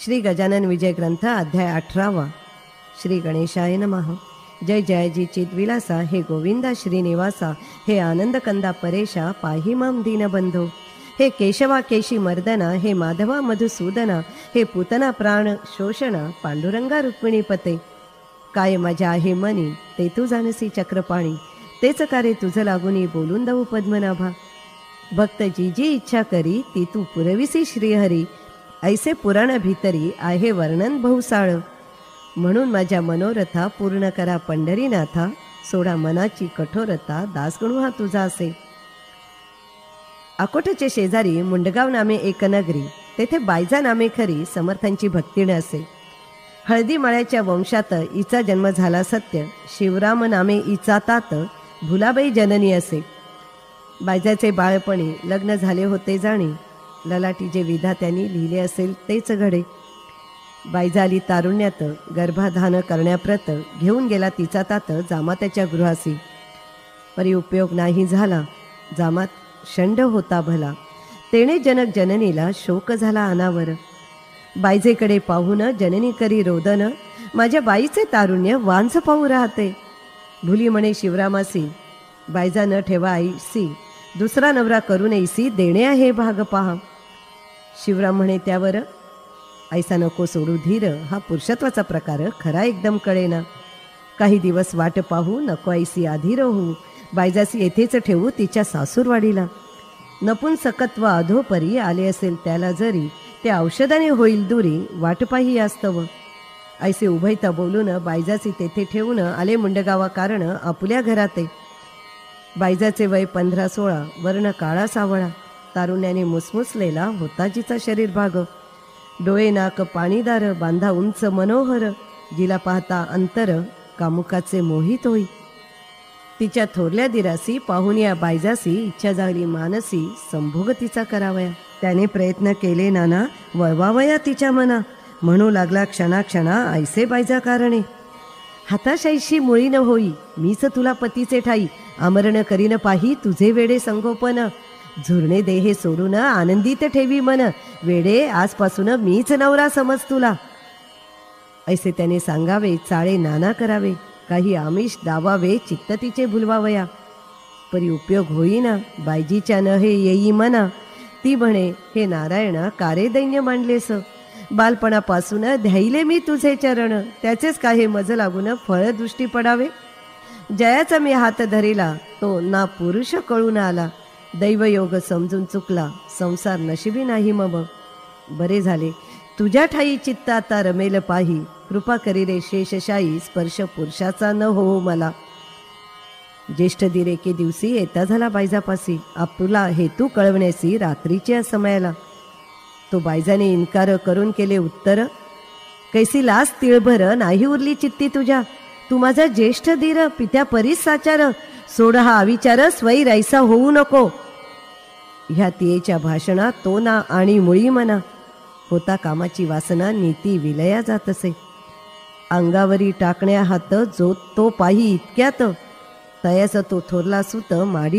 श्री गजानन विजय ग्रंथ अध्याय 18। श्री गणेशाय नमः। जय जयजी चिद्विलासा, हे गोविंदा श्रीनिवासा, हे आनंद कंदा परेशा, पाही माम दीनबंधो, हे केशवा केशी मर्दना, हे माधवा मधुसूदना, हे पूतना प्राण शोषणा, पांडुरंगा रुक्मिणीपते। काय माझ्या आहे मनी, ते तू जाणसी चक्रपाणी, तेच कारे तुझ लागुनी बोलून दऊ पद्मनाभा। भक्त जी जी इच्छा करी, ती तू पुरविसी श्रीहरी, ऐसे पुराण भीतरी आहे वर्णन बहुसाळ। म्हणून माझ्या मनोरथा पूर्ण करा पंढरीनाथा, सोडा मनाची कठोरता, दासगणू हा तुझा असे। अकोटचे शेजारी मुंडगाव नामे एक नगरी, तेथे बायजा नामे खरी समर्थांची भक्तीने असे। हळदी माळ्याच्या वंशात हिचा जन्म झाला सत्य, शिवराम नामे हिचा तात, भुलाबाई जननी असे। बायजाचे बाळपणी लग्न झाले होते जाणी, ललाटी जे विधात्याने लिहिले असेल तेच घडे। बायजा आली तारुण्यात, गर्भाधान करण्याप्रत घेऊन गेला तिचा तात जामात्याच्या गृहासी। परी उपयोग नाही झाला, जामात शंड होता भला, तेणे जनक जननीला शोक झाला अनावर। बायजेकडे पाहून जननी करी रोदन, माझ्या बाईचे तारुण्य वांझ पाहू राहते। भुली म्हणे शिवरामासी, बायजा न ठेवा आईसी, दुसरा नवरा करून ऐसी देणे आहे भाग पहा। शिवराम म्हणे त्यावर, ऐसा नको सोडू धीर, हा पुरुषत्वाचा प्रकार खरा एकदम कळेना। काही दिवस वाट पाहू, नको ऐसी आधीर होऊ, बायजासी येथेच ठेवू तिच्या सासूरवाडीला। नपुंसकत्व अधोपरी आले असेल त्याला जरी, ते औषधाने होईल दुरी, वाट पाही यास्तव। ऐसे उभयता बोलून बायजासी तेथे ठेवून आले मुंडगावा कारण आपुल्या घराते। बायजाचे वय 15-16, वर्ण काळा सावळा, तारुण्याने मुसमुसलेला होता जिचा शरीर भाग। डोळे नाक पाणीदार, बांधा उंच मनोहर, जिला पाहता अंतर कामुकाचे मोहित होई। तिच्या थोरल्या दिरासी पाहून या बायजासी इच्छा झाली मानसी, संभोग तिचा करावया। त्याने प्रयत्न केले नाना, वळवावया तिच्या मना, म्हणू लागला क्षणाक्षणा ऐसे बायजा कारणे। हाताशाईशी मुळी न होई, मीच तुला पतीचे ठाई, आमरण करीन पाही तुझे वेडे संगोपन। झुरणे देहे सोडून आनंदित ठेवी मन, वेडे आजपासून मीच नवरा समज तुला। ऐसे त्याने सांगावे, चाळे नाना करावे, काही आमिष दावावे, चित्त तिचे भुलवावया। परी उपयोग होईना, बायजीच्या न हे येई मना, ती म्हणे हे नारायणा कारे दैन्य मांडलेस। बालपणापासून ध्याईले मी तुझे चरण, त्याचेच काही मज लागून फळ दृष्टी पडावे। जयाचा मी हात धरिला, तो ना पुरुष कळून आला, दैवयोग समजून चुकला, संसार नशिबी नाही मग। बरे झाले तुझ्या ठाई चित्त आता रमेल पाही, कृपा करी रे शेषशाही, स्पर्श पुरुषाचा न हो मला। ज्येष्ठ दीर एके दिवशी येता झाला बायजापासी, आपुला हेतू कळवण्यासी रात्रीच्या समयाला। तो बायजाने इन्कार करून केले उत्तर, कैसी लास तिळभर नाही उरली चित्ती तुझ्या, तू माझा ज्येष्ठ दीर पित्या परीस साचार, सोड हा अविचार स्वै रैसा होऊ नको। ह्या तियेच्या भाषणात तो ना आणि मुळी मना, होता कामाची वासना नीती विलया जात असे। अंगावरी टाकण्या हात जो तो पाही इतक्यात, तयाचा तो थोरला सुत माडी